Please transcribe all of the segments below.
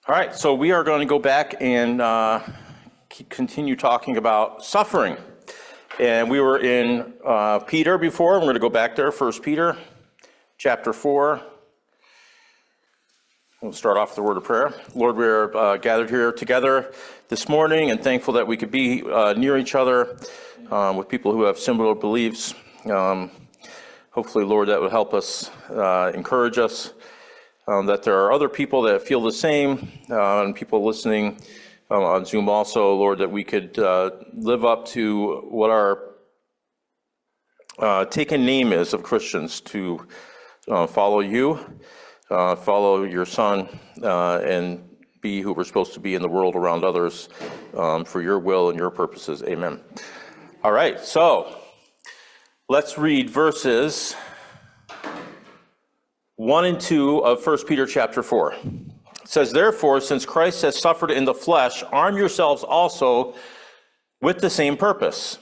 All right, so we are going to go back and continue talking about suffering. And we were in Peter before, and we're going to go back there, 1 Peter chapter 4. We'll start off with the word of prayer. Lord, we're gathered here together this morning and thankful that we could be near each other with people who have similar beliefs. Hopefully, Lord, that would help us, encourage us. That there are other people that feel the same, and people listening on Zoom also, Lord, that we could live up to what our taken name is of Christians, to follow you, follow your Son, and be who we're supposed to be in the world around others for your will and your purposes. Amen. All right, so let's read verses 1 and 2 of 1 Peter chapter 4. It says, "Therefore, since Christ has suffered in the flesh, arm yourselves also with the same purpose,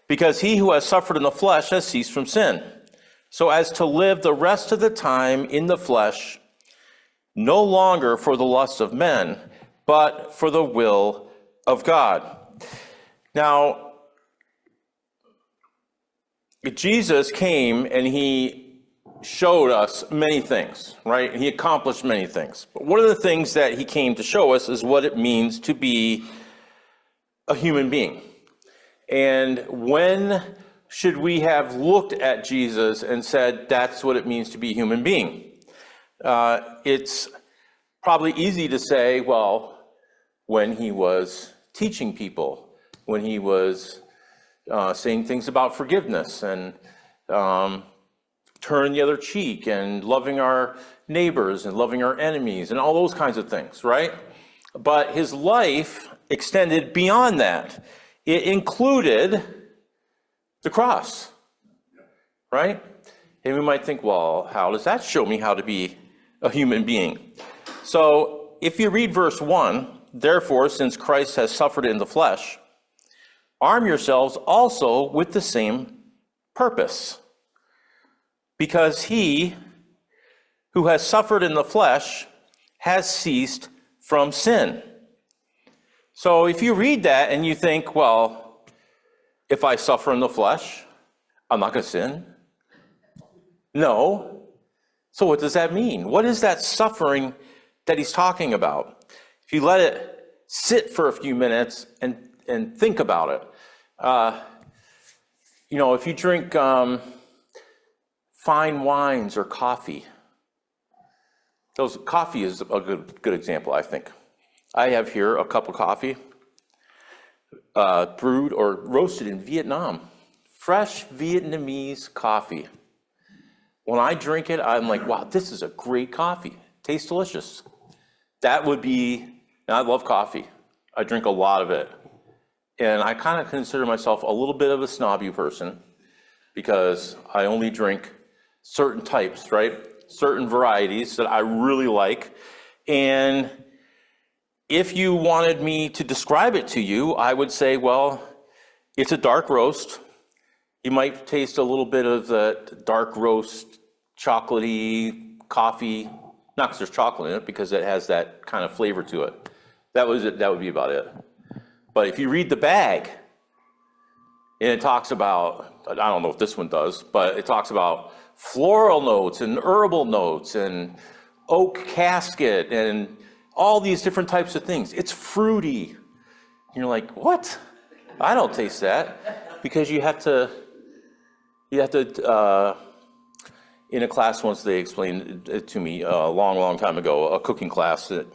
because he who has suffered in the flesh has ceased from sin, so as to live the rest of the time in the flesh, no longer for the lust of men, but for the will of God." Now, Jesus came and he showed us many things, right? He accomplished many things. But one of the things that he came to show us is what it means to be a human being. And when should we have looked at Jesus and said, that's what it means to be a human being? It's probably easy to say, well, when he was teaching people, when he was saying things about forgiveness and turn the other cheek and loving our neighbors and loving our enemies and all those kinds of things, right? But his life extended beyond that. It included the cross, right? And we might think, well, how does that show me how to be a human being? So if you read verse 1, "Therefore, since Christ has suffered in the flesh, arm yourselves also with the same purpose. Because he who has suffered in the flesh has ceased from sin." So if you read that and you think, well, if I suffer in the flesh, I'm not going to sin. No. So what does that mean? What is that suffering that he's talking about? If you let it sit for a few minutes and think about it. If you drink fine wines or coffee. Coffee is a good example, I think. I have here a cup of coffee, brewed or roasted in Vietnam. Fresh Vietnamese coffee. When I drink it, I'm like, wow, this is a great coffee. Tastes delicious. And I love coffee. I drink a lot of it. And I kind of consider myself a little bit of a snobby person because I only drink certain types, right? Certain varieties that I really like. And if you wanted me to describe it to you, I would say, well, it's a dark roast. You might taste a little bit of the dark roast, chocolatey coffee, not because there's chocolate in it, because it has that kind of flavor to it. That would be about it. But if you read the bag, and it talks about, I don't know if this one does, but it talks about floral notes and herbal notes and oak casket and all these different types of things. It's fruity. And you're like, what? I don't taste that. Because you have to, in a class once they explained it to me a long time ago, a cooking class, that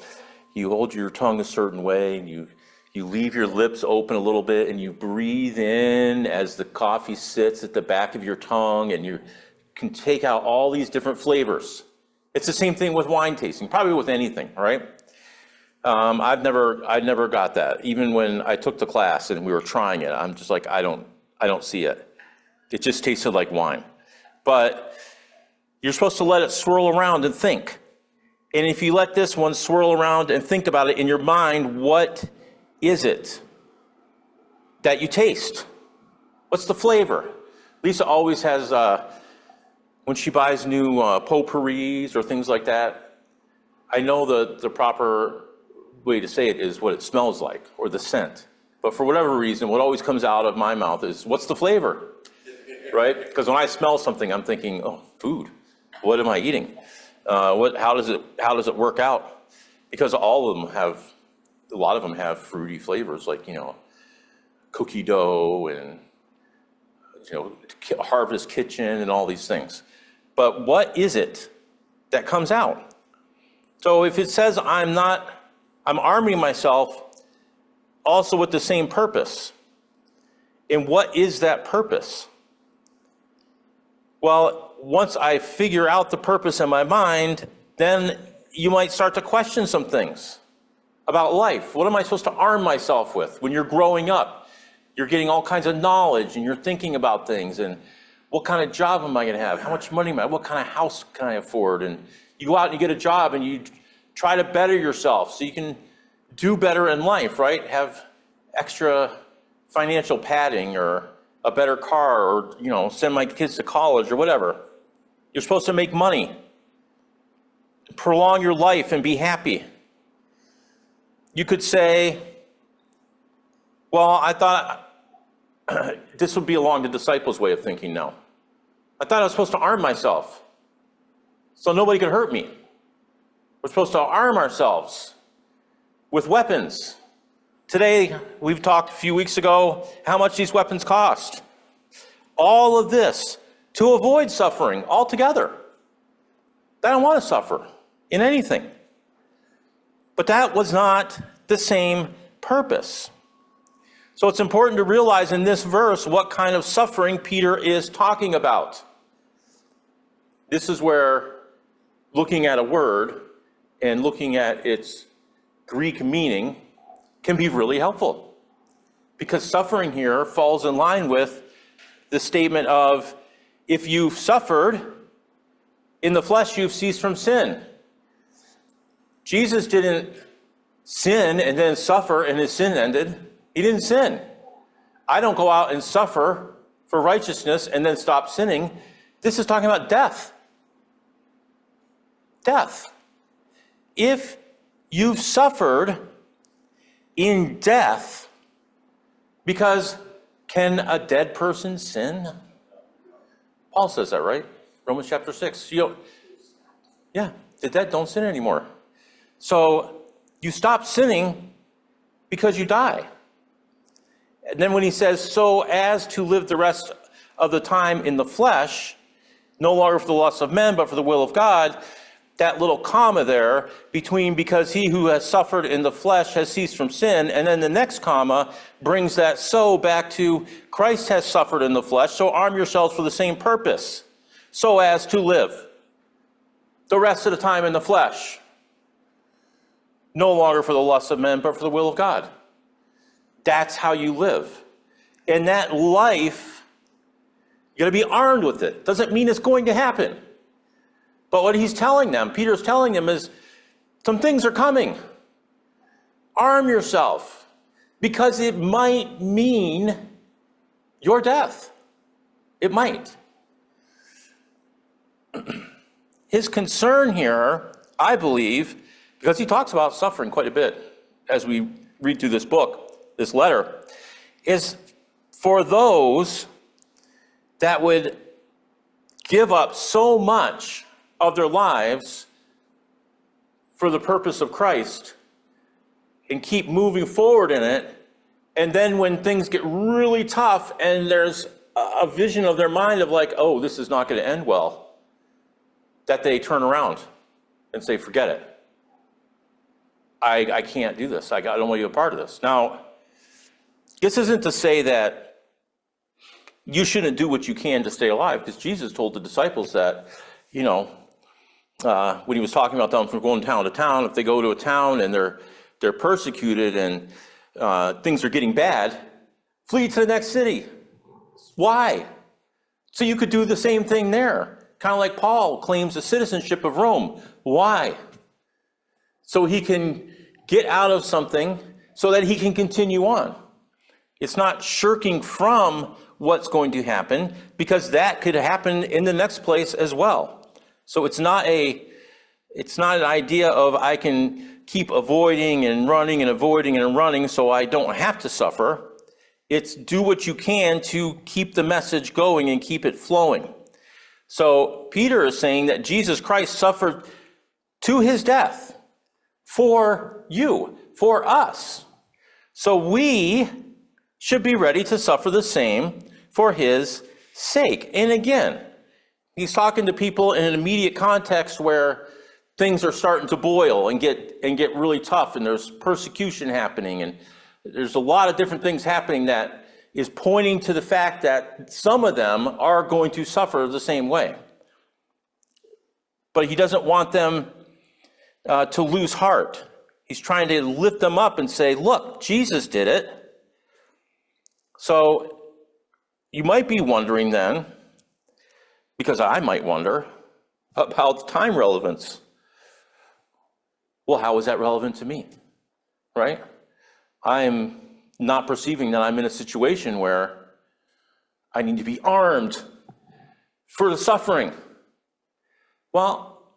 you hold your tongue a certain way and you leave your lips open a little bit and you breathe in as the coffee sits at the back of your tongue and you can take out all these different flavors. It's the same thing with wine tasting, probably with anything, right? I've never got that. Even when I took the class and we were trying it, I'm just like, I don't see it. It just tasted like wine. But you're supposed to let it swirl around and think. And if you let this one swirl around and think about it in your mind, what is it that you taste? What's the flavor? Lisa always has, when she buys new potpourris or things like that, I know the proper way to say it is what it smells like, or the scent. But for whatever reason, what always comes out of my mouth is, what's the flavor, right? Because when I smell something, I'm thinking, oh, food. What am I eating? How does it work out? Because a lot of them have fruity flavors, like, cookie dough and, Harvest Kitchen and all these things. But what is it that comes out? So if it says I'm arming myself also with the same purpose. And what is that purpose? Well, once I figure out the purpose in my mind, then you might start to question some things about life. What am I supposed to arm myself with? When you're growing up, you're getting all kinds of knowledge and you're thinking about things and what kind of job am I going to have? How much money am I? What kind of house can I afford? And you go out and you get a job and you try to better yourself so you can do better in life, right? Have extra financial padding or a better car or, send my kids to college or whatever. You're supposed to make money, prolong your life and be happy. You could say, well, I thought this would be along the disciples' way of thinking now. I thought I was supposed to arm myself so nobody could hurt me. We're supposed to arm ourselves with weapons. Today, we've talked a few weeks ago how much these weapons cost. All of this to avoid suffering altogether. I don't want to suffer in anything. But that was not the same purpose. So it's important to realize in this verse what kind of suffering Peter is talking about. This is where looking at a word and looking at its Greek meaning can be really helpful. Because suffering here falls in line with the statement of, if you've suffered in the flesh, you've ceased from sin. Jesus didn't sin and then suffer and his sin ended. He didn't sin. I don't go out and suffer for righteousness and then stop sinning. This is talking about death. Death. If you've suffered in death, because can a dead person sin? Paul says that, right? Romans chapter 6. The dead don't sin anymore. So you stop sinning because you die. And then when he says, so as to live the rest of the time in the flesh, no longer for the lusts of men, but for the will of God, that little comma there between because he who has suffered in the flesh has ceased from sin, and then the next comma brings that so back to Christ has suffered in the flesh, so arm yourselves for the same purpose, so as to live the rest of the time in the flesh, no longer for the lusts of men, but for the will of God. That's how you live. And that life, you gotta be armed with it. Doesn't mean it's going to happen. But what he's telling them, Peter's telling them, is some things are coming. Arm yourself, because it might mean your death. It might. His concern here, I believe, because he talks about suffering quite a bit as we read through this book, this letter, is for those that would give up so much of their lives for the purpose of Christ and keep moving forward in it. And then when things get really tough and there's a vision of their mind of like, oh, this is not going to end well, that they turn around and say, forget it. I can't do this. I don't want to be a part of this. Now, this isn't to say that you shouldn't do what you can to stay alive, because Jesus told the disciples that, when he was talking about them from going town to town, if they go to a town and they're persecuted and things are getting bad, flee to the next city. Why? So you could do the same thing there. Kind of like Paul claims the citizenship of Rome. Why? So he can get out of something so that he can continue on. It's not shirking from what's going to happen, because that could happen in the next place as well. So it's not an idea of I can keep avoiding and running and avoiding and running so I don't have to suffer. It's do what you can to keep the message going and keep it flowing. So Peter is saying that Jesus Christ suffered to his death for you, for us. So we should be ready to suffer the same for his sake. And again, he's talking to people in an immediate context where things are starting to boil and get really tough, and there's persecution happening, and there's a lot of different things happening that is pointing to the fact that some of them are going to suffer the same way. But he doesn't want them to lose heart. He's trying to lift them up and say, look, Jesus did it. So you might be wondering then, because I might wonder, about time relevance. Well, how is that relevant to me, right? I'm not perceiving that I'm in a situation where I need to be armed for the suffering. Well,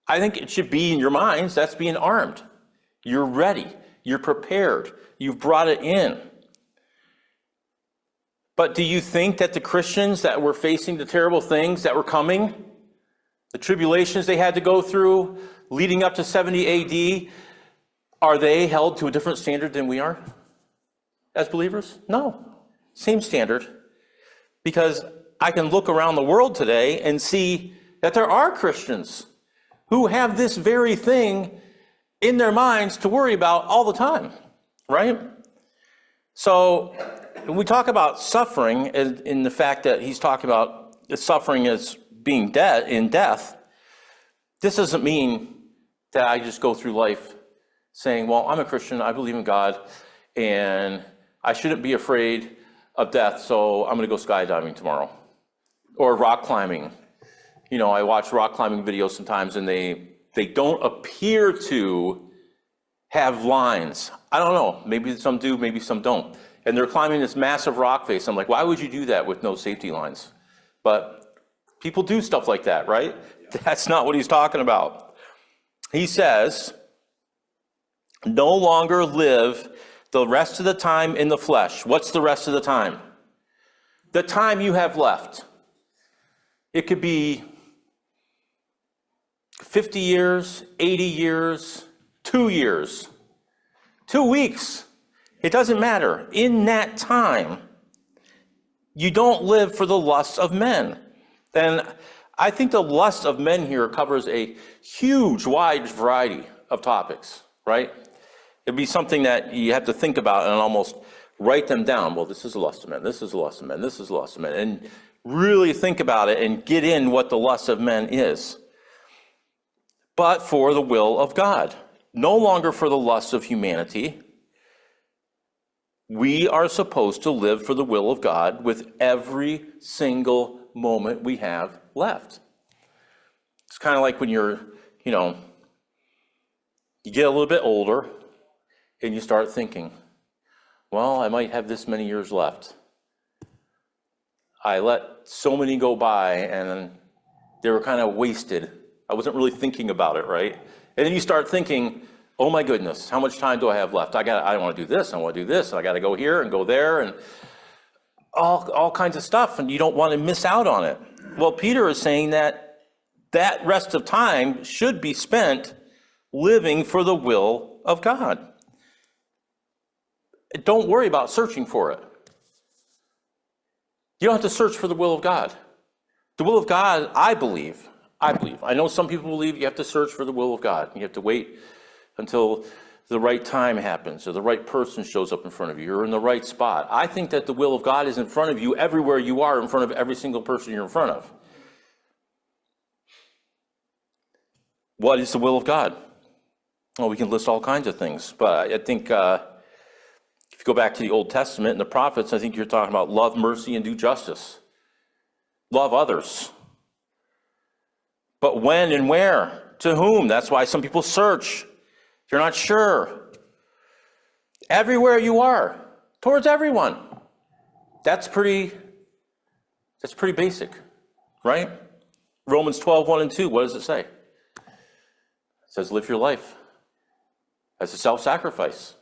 I think it should be in your minds, that's being armed. You're ready, you're prepared, you've brought it in. But do you think that the Christians that were facing the terrible things that were coming, the tribulations they had to go through leading up to 70 AD, are they held to a different standard than we are as believers? No, same standard. Because I can look around the world today and see that there are Christians who have this very thing in their minds to worry about all the time, right? So when we talk about suffering, in the fact that he's talking about suffering as being in death, this doesn't mean that I just go through life saying, well, I'm a Christian, I believe in God, and I shouldn't be afraid of death, so I'm going to go skydiving tomorrow. Or rock climbing. You know, I watch rock climbing videos sometimes, and they don't appear to have lines. I don't know, maybe some do, maybe some don't. And they're climbing this massive rock face. I'm like, why would you do that with no safety lines? But people do stuff like that, right? That's not what he's talking about. He says, no longer live the rest of the time in the flesh. What's the rest of the time? The time you have left. It could be 50 years, 80 years, 2 years, 2 weeks. It doesn't matter. In that time, you don't live for the lusts of men. And I think the lust of men here covers a huge, wide variety of topics, right? It'd be something that you have to think about and almost write them down. Well, this is the lust of men, this is the lust of men, this is the lust of men. And really think about it and get in what the lust of men is. But for the will of God. No longer for the lusts of humanity. We are supposed to live for the will of God with every single moment we have left. It's kind of like when you're, you get a little bit older and you start thinking, well, I might have this many years left. I let so many go by and they were kind of wasted. I wasn't really thinking about it, right? And then you start thinking, oh my goodness, how much time do I have left? I want to do this, I want to do this, and I got to go here and go there, and all kinds of stuff, and you don't want to miss out on it. Well, Peter is saying that rest of time should be spent living for the will of God. Don't worry about searching for it. You don't have to search for the will of God. The will of God, I believe. I know some people believe you have to search for the will of God. You have to wait until the right time happens or the right person shows up in front of you. You're in the right spot. I think that the will of God is in front of you everywhere you are, in front of every single person you're in front of. What is the will of God? Well, we can list all kinds of things, but I think if you go back to the Old Testament and the prophets, I think you're talking about love, mercy, and do justice. Love others. But when and where? To whom? That's why some people search. You're not sure. Everywhere you are, towards everyone. That's pretty basic, right? Romans 12, 1 and 2, what does it say? It says, live your life as a self-sacrifice.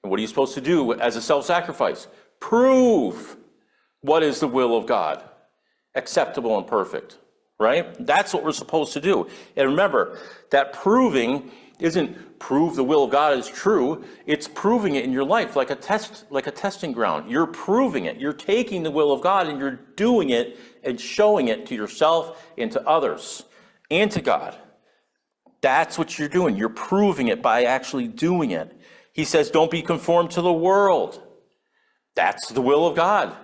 And what are you supposed to do as a self-sacrifice? Prove what is the will of God, acceptable and perfect, right? That's what we're supposed to do. And remember, that proving isn't prove the will of God is true. It's proving it in your life like a testing ground. You're proving it. You're taking the will of God and you're doing it and showing it to yourself and to others and to God. That's what you're doing. You're proving it by actually doing it. He says, don't be conformed to the world. That's the will of God.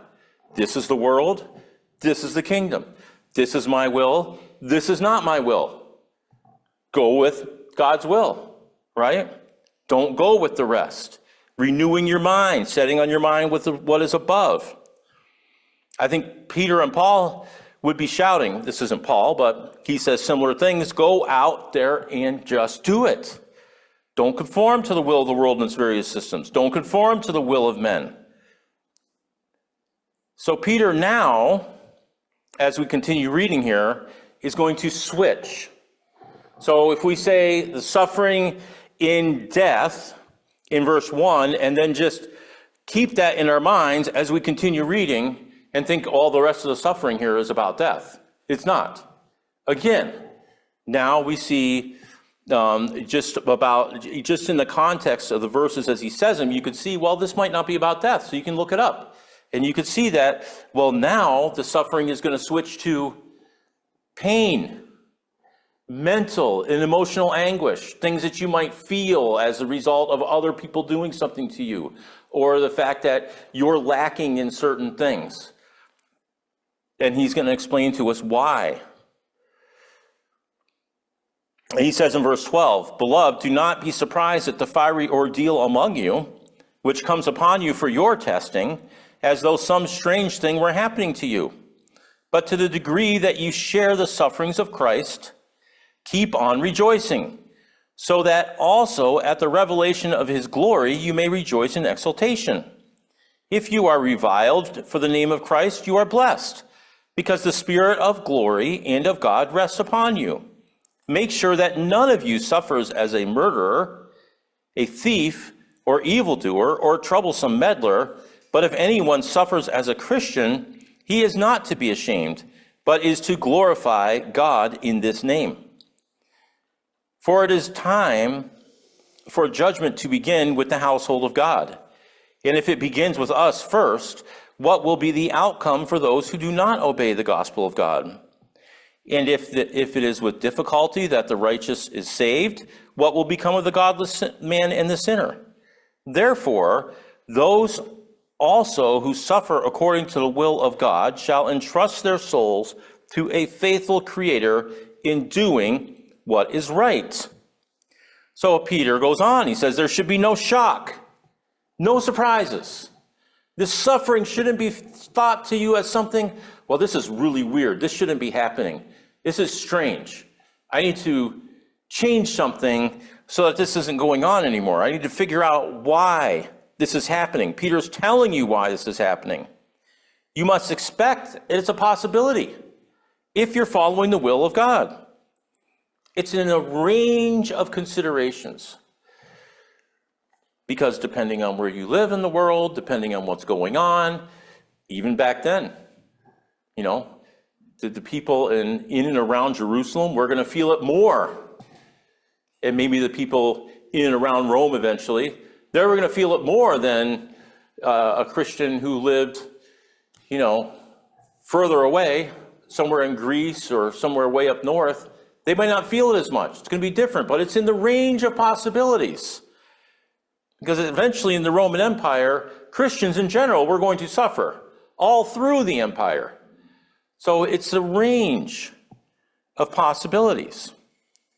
This is the world. This is the kingdom. This is my will. This is not my will. Go with God's will, right? Don't go with the rest. Renewing your mind, setting on your mind with what is above. I think Peter and Paul would be shouting, this isn't Paul, but he says similar things, go out there and just do it. Don't conform to the will of the world and its various systems. Don't conform to the will of men. So Peter now, as we continue reading here, is going to switch. So if we say the suffering in death in verse 1, and then just keep that in our minds as we continue reading and think all the rest of the suffering here is about death. It's not. Again, now we see just in the context of the verses as he says them, you could see, well, this might not be about death, so you can look it up. And you could see that, well, now the suffering is going to switch to pain, mental and emotional anguish, things that you might feel as a result of other people doing something to you, or the fact that you're lacking in certain things. And he's going to explain to us why. And he says in verse 12, Beloved, do not be surprised at the fiery ordeal among you, which comes upon you for your testing, as though some strange thing were happening to you. But to the degree that you share the sufferings of Christ, keep on rejoicing, so that also at the revelation of his glory you may rejoice in exultation. If you are reviled for the name of Christ, you are blessed, because the Spirit of glory and of God rests upon you. Make sure that none of you suffers as a murderer, a thief, or evildoer, or troublesome meddler, but if anyone suffers as a Christian, he is not to be ashamed, but is to glorify God in this name. For it is time for judgment to begin with the household of God. And if it begins with us first, what will be the outcome for those who do not obey the gospel of God? And if it is with difficulty that the righteous is saved, what will become of the godless man and the sinner? Therefore, those also who suffer according to the will of God shall entrust their souls to a faithful Creator in doing what is right. So Peter goes on. He says there should be no shock, no surprises. This suffering shouldn't be thought to you as something, well, this is really weird. This shouldn't be happening. This is strange. I need to change something so that this isn't going on anymore. I need to figure out why this is happening. Peter's telling you why this is happening. You must expect it's a possibility if you're following the will of God. It's in a range of considerations. Because depending on where you live in the world, depending on what's going on, even back then, the people in and around Jerusalem were going to feel it more. And maybe the people in and around Rome eventually, they were going to feel it more than a Christian who lived, further away, somewhere in Greece or somewhere way up north. They might not feel it as much. It's going to be different, but it's in the range of possibilities. Because eventually in the Roman Empire, Christians in general were going to suffer all through the empire. So it's a range of possibilities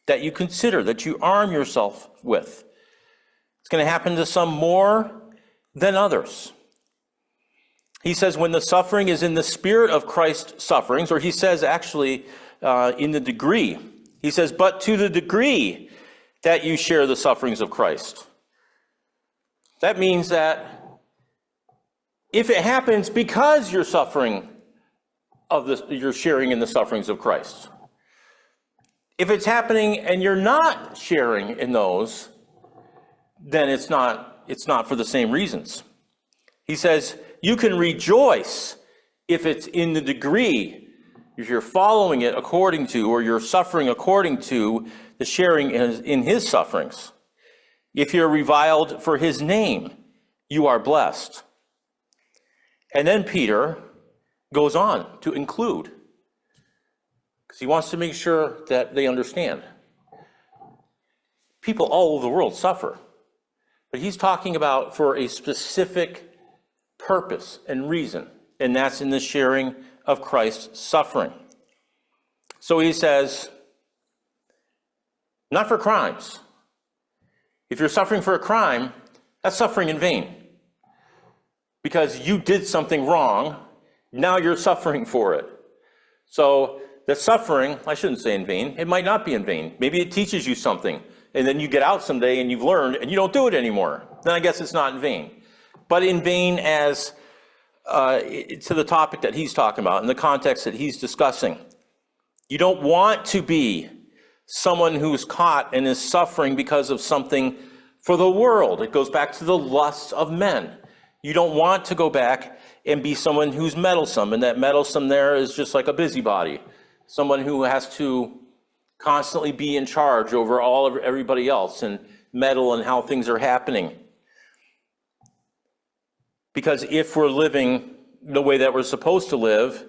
that you consider, that you arm yourself with. It's going to happen to some more than others. He says when the suffering is in the spirit of Christ's sufferings, or he says actually in the degree, he says, but to the degree that you share the sufferings of Christ. That means that if it happens because you're suffering you're sharing in the sufferings of Christ. If it's happening and you're not sharing in those, then it's not for the same reasons. He says, you can rejoice if it's in the degree, if you're following it according to, or you're suffering according to the sharing in his sufferings. If you're reviled for his name, you are blessed. And then Peter goes on to include, because he wants to make sure that they understand. People all over the world suffer, but he's talking about for a specific purpose and reason, and that's in the sharing of Christ's suffering. So he says, not for crimes. If you're suffering for a crime, that's suffering in vain. Because you did something wrong, now you're suffering for it. So the suffering, I shouldn't say in vain, it might not be in vain. Maybe it teaches you something, and then you get out someday and you've learned and you don't do it anymore. Then I guess it's not in vain. But in vain as to the topic that he's talking about, in the context that he's discussing. You don't want to be someone who's caught and is suffering because of something for the world. It goes back to the lusts of men. You don't want to go back and be someone who's meddlesome, and that meddlesome there is just like a busybody, someone who has to constantly be in charge over everybody else and meddle in how things are happening. Because if we're living the way that we're supposed to live,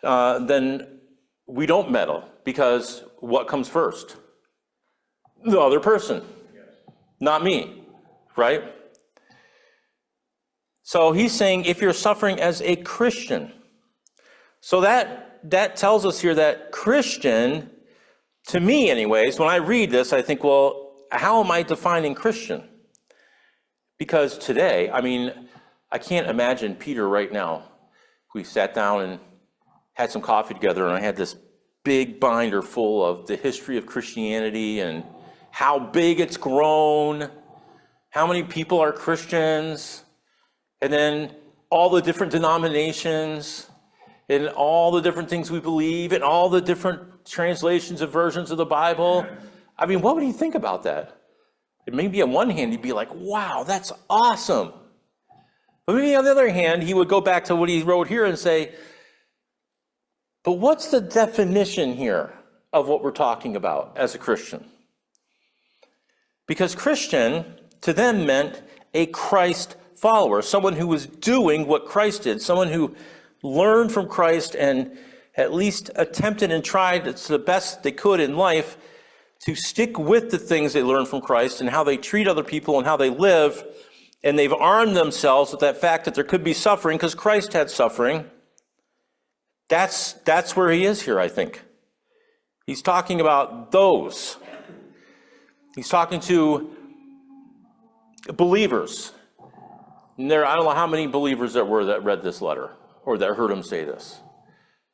then we don't meddle, because what comes first? The other person, not me, right? So he's saying if you're suffering as a Christian, so that tells us here that Christian, to me anyways, when I read this, I think, well, how am I defining Christian? Because today, I mean, I can't imagine Peter right now. We sat down and had some coffee together, and I had this big binder full of the history of Christianity and how big it's grown, how many people are Christians, and then all the different denominations and all the different things we believe and all the different translations and versions of the Bible. I mean, what would he think about that? And maybe on one hand, he'd be like, wow, that's awesome. But maybe on the other hand, he would go back to what he wrote here and say, but what's the definition here of what we're talking about as a Christian? Because Christian, to them, meant a Christ follower, someone who was doing what Christ did, someone who learned from Christ and at least attempted and tried to the best they could in life to stick with the things they learned from Christ and how they treat other people and how they live. And they've armed themselves with that fact that there could be suffering because Christ had suffering. That's where he is here, I think. He's talking about those. He's talking to believers. And I don't know how many believers there were that read this letter or that heard him say this.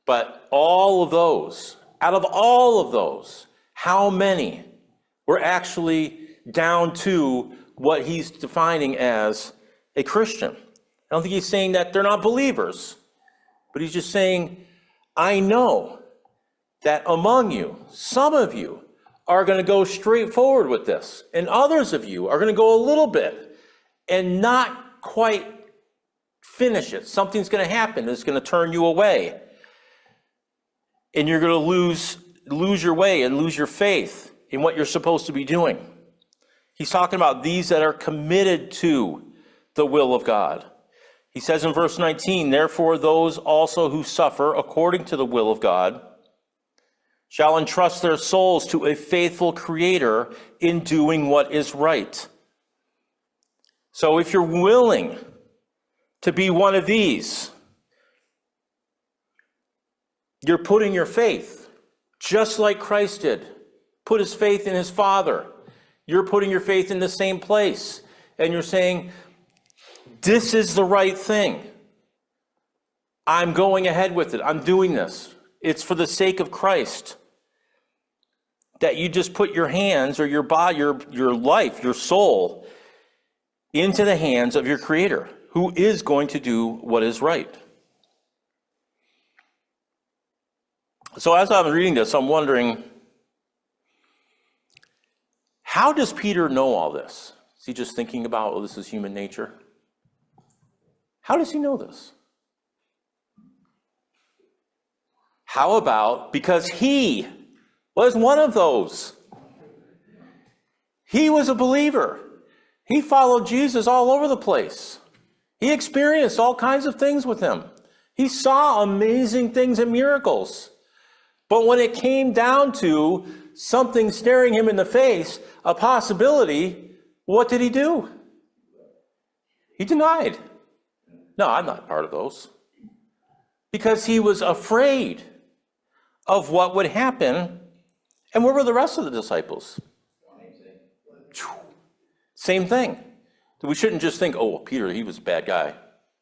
But all of those, out of all of those, how many were actually down to what he's defining as a Christian? I don't think he's saying that they're not believers, but he's just saying, I know that among you, some of you are going to go straight forward with this, and others of you are going to go a little bit and not quite finish it. Something's going to happen that's going to turn you away, and you're going to lose your way and lose your faith in what you're supposed to be doing. He's talking about these that are committed to the will of God. He says in verse 19, therefore those also who suffer according to the will of God shall entrust their souls to a faithful Creator in doing what is right. So if you're willing to be one of these, you're putting your faith, just like Christ did, put his faith in his Father. You're putting your faith in the same place, and you're saying, this is the right thing. I'm going ahead with it. I'm doing this. It's for the sake of Christ. That you just put your hands or your body, your life, your soul into the hands of your Creator, who is going to do what is right. So as I'm reading this, I'm wondering, how does Peter know all this? Is he just thinking about, oh, this is human nature? How does he know this? How about because he was one of those? He was a believer. He followed Jesus all over the place. He experienced all kinds of things with him. He saw amazing things and miracles. But when it came down to something staring him in the face, a possibility, what did he do? He denied. No, I'm not part of those. Because he was afraid of what would happen. And where were the rest of the disciples? Same thing. We shouldn't just think, oh, well, Peter, he was a bad guy.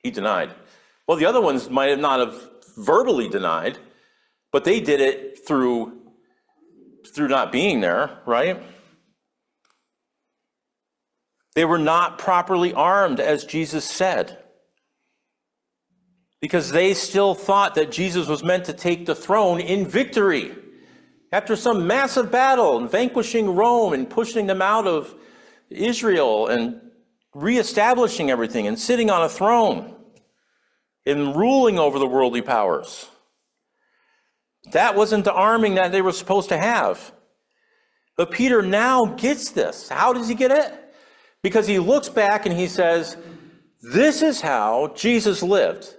He denied. Well, the other ones might have not have verbally denied, but they did it through not being there, right? They were not properly armed, as Jesus said, because they still thought that Jesus was meant to take the throne in victory after some massive battle and vanquishing Rome and pushing them out of Israel and reestablishing everything and sitting on a throne and ruling over the worldly powers. That wasn't the arming that they were supposed to have. But Peter now gets this. How does he get it? Because he looks back and he says, this is how Jesus lived.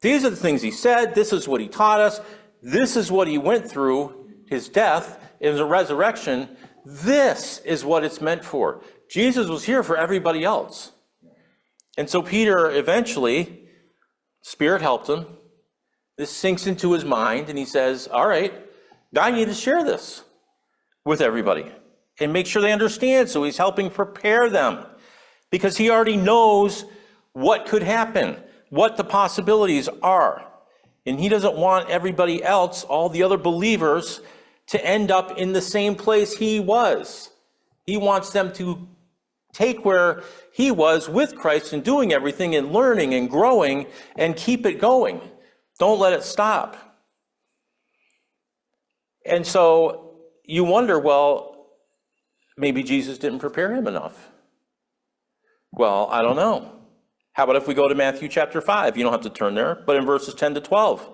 These are the things he said. This is what he taught us. This is what he went through, his death and the resurrection. This is what it's meant for. Jesus was here for everybody else. And so Peter eventually, Spirit helped him. This sinks into his mind and he says, all right, I need to share this with everybody and make sure they understand. So he's helping prepare them because he already knows what could happen, what the possibilities are. And he doesn't want everybody else, all the other believers, to end up in the same place he was. He wants them to take where he was with Christ and doing everything and learning and growing and keep it going. Don't let it stop. And so you wonder, well, maybe Jesus didn't prepare him enough. Well, I don't know. How about if we go to Matthew chapter 5? You don't have to turn there, but in verses 10 to 12.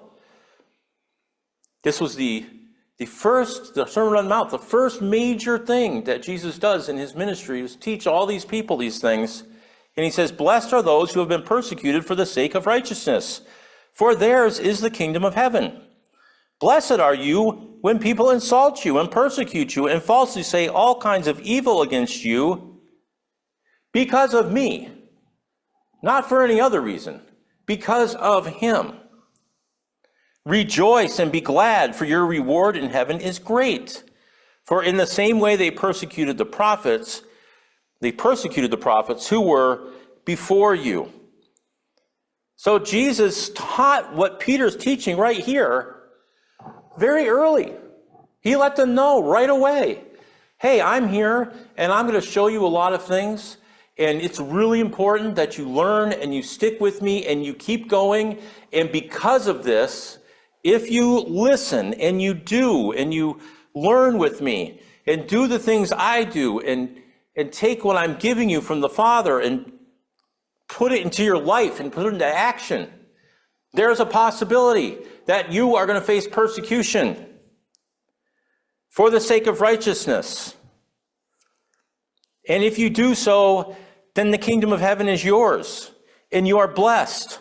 This was the Sermon on the Mount, the first major thing that Jesus does in his ministry is teach all these people these things. And he says, blessed are those who have been persecuted for the sake of righteousness, for theirs is the kingdom of heaven. Blessed are you when people insult you and persecute you and falsely say all kinds of evil against you because of me. Not for any other reason, because of him. Rejoice and be glad, for your reward in heaven is great. For in the same way they persecuted the prophets who were before you. So Jesus taught what Peter's teaching right here very early. He let them know right away, hey, I'm here and I'm going to show you a lot of things. And it's really important that you learn and you stick with me and you keep going. And because of this, if you listen and you do and you learn with me and do the things I do and take what I'm giving you from the Father and put it into your life and put it into action, there's a possibility that you are going to face persecution for the sake of righteousness. And if you do so, then the kingdom of heaven is yours, and you are blessed,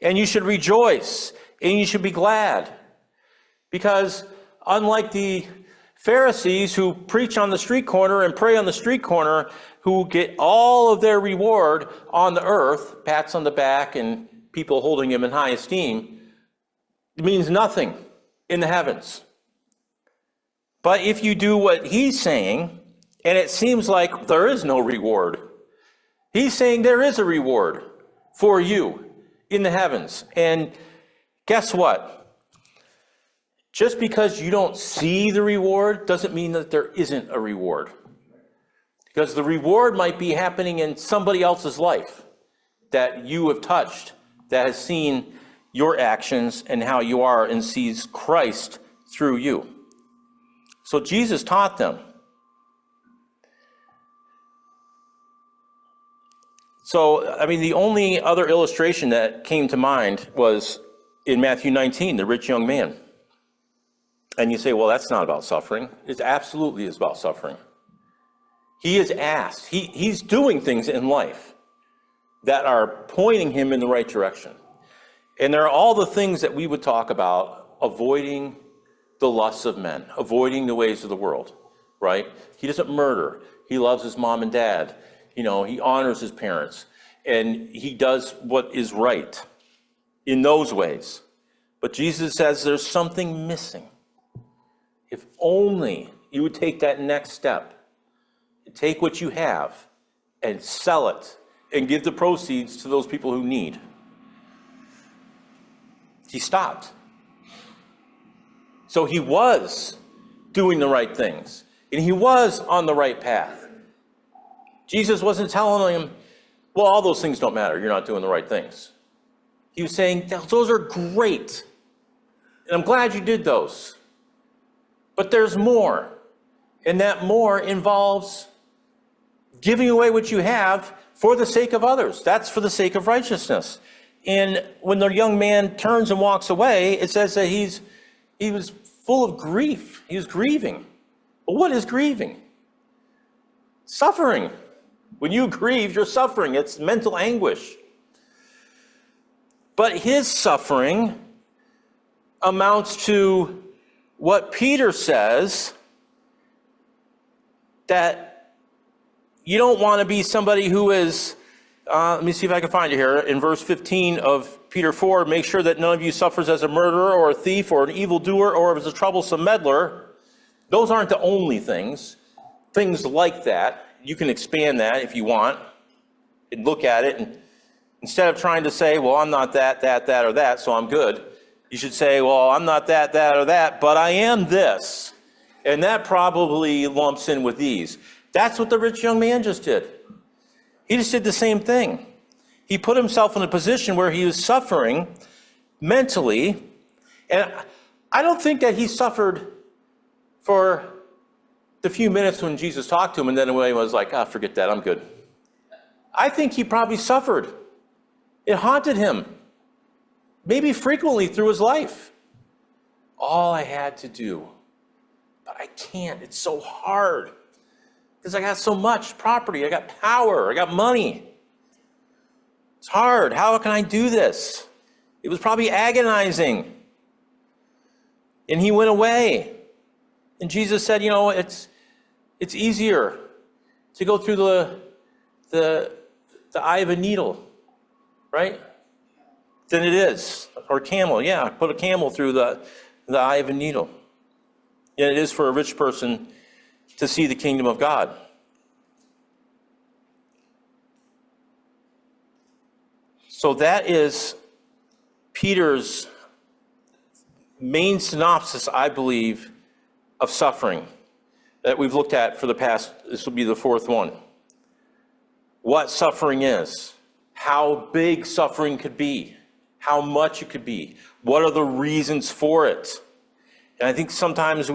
and you should rejoice, and you should be glad. Because unlike the Pharisees who preach on the street corner and pray on the street corner, who get all of their reward on the earth, pats on the back and people holding him in high esteem, it means nothing in the heavens. But if you do what he's saying, and it seems like there is no reward, he's saying there is a reward for you in the heavens. And guess what? Just because you don't see the reward doesn't mean that there isn't a reward. Because the reward might be happening in somebody else's life that you have touched, that has seen your actions and how you are and sees Christ through you. So Jesus taught them. So, I mean, the only other illustration that came to mind was in Matthew 19, the rich young man. And you say, well, that's not about suffering. It absolutely is about suffering. He is asked, he's doing things in life that are pointing him in the right direction. And there are all the things that we would talk about, avoiding the lusts of men, avoiding the ways of the world, right? He doesn't murder. He loves his mom and dad. You know, he honors his parents. And he does what is right in those ways. But Jesus says there's something missing. If only you would take that next step, take what you have and sell it and give the proceeds to those people who need. He stopped. So he was doing the right things, and he was on the right path. Jesus wasn't telling him, well, all those things don't matter. You're not doing the right things. He was saying, those are great, and I'm glad you did those. But there's more, and that more involves giving away what you have for the sake of others. That's for the sake of righteousness. And when the young man turns and walks away, it says that he was full of grief. He was grieving. But what is grieving? Suffering. When you grieve, you're suffering. It's mental anguish. But his suffering amounts to what Peter says, that you don't want to be somebody who is, let me see if I can find it here, in verse 15 of Peter 4, make sure that none of you suffers as a murderer or a thief or an evildoer or as a troublesome meddler. Those aren't the only things. Things like that. You can expand that if you want and look at it. And instead of trying to say, well, I'm not that, or that, so I'm good, you should say, well, I'm not that, or that, but I am this. And that probably lumps in with these. That's what the rich young man just did. He just did the same thing. He put himself in a position where he was suffering mentally. And I don't think that he suffered for the few minutes when Jesus talked to him and then he was like, forget that, I'm good. I think he probably suffered. It haunted him, maybe frequently through his life. All I had to do, but I can't. It's so hard because I got so much property. I got power. I got money. It's hard. How can I do this? It was probably agonizing. And he went away. And Jesus said, you know, it's easier to go through the eye of a needle, right? Than it is, or camel. Yeah, put a camel through the eye of a needle. And it is for a rich person to see the kingdom of God. So that is Peter's main synopsis, I believe, of suffering that we've looked at for the past, this will be the fourth one. What suffering is, how big suffering could be, how much it could be, what are the reasons for it. And I think sometimes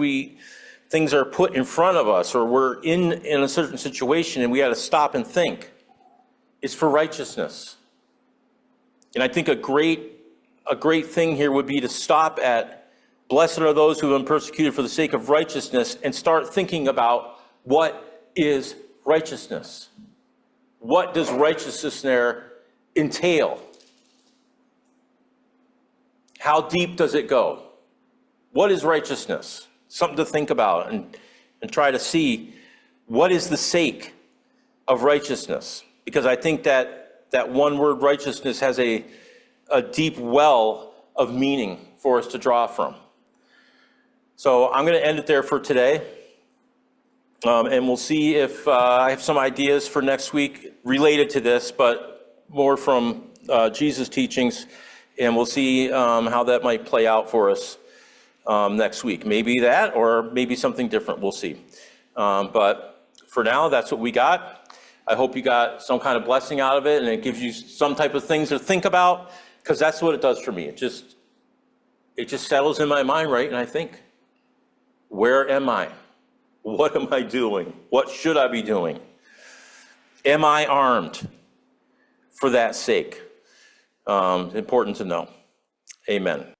things are put in front of us, or we're in a certain situation and we got to stop and think. It's for righteousness. And I think a great thing here would be to stop at, blessed are those who have been persecuted for the sake of righteousness, and start thinking about what is righteousness. What does righteousness there entail? How deep does it go? What is righteousness? Something to think about and try to see what is the sake of righteousness. Because I think that one word righteousness has a deep well of meaning for us to draw from. So I'm going to end it there for today. And we'll see if I have some ideas for next week related to this, but more from Jesus' teachings. And we'll see how that might play out for us next week. Maybe that, or maybe something different. We'll see. But for now, that's what we got. I hope you got some kind of blessing out of it, and it gives you some type of things to think about, because that's what it does for me. It just settles in my mind, right? And I think, where am I? What am I doing? What should I be doing? Am I armed? for that sake. Important to know. Amen.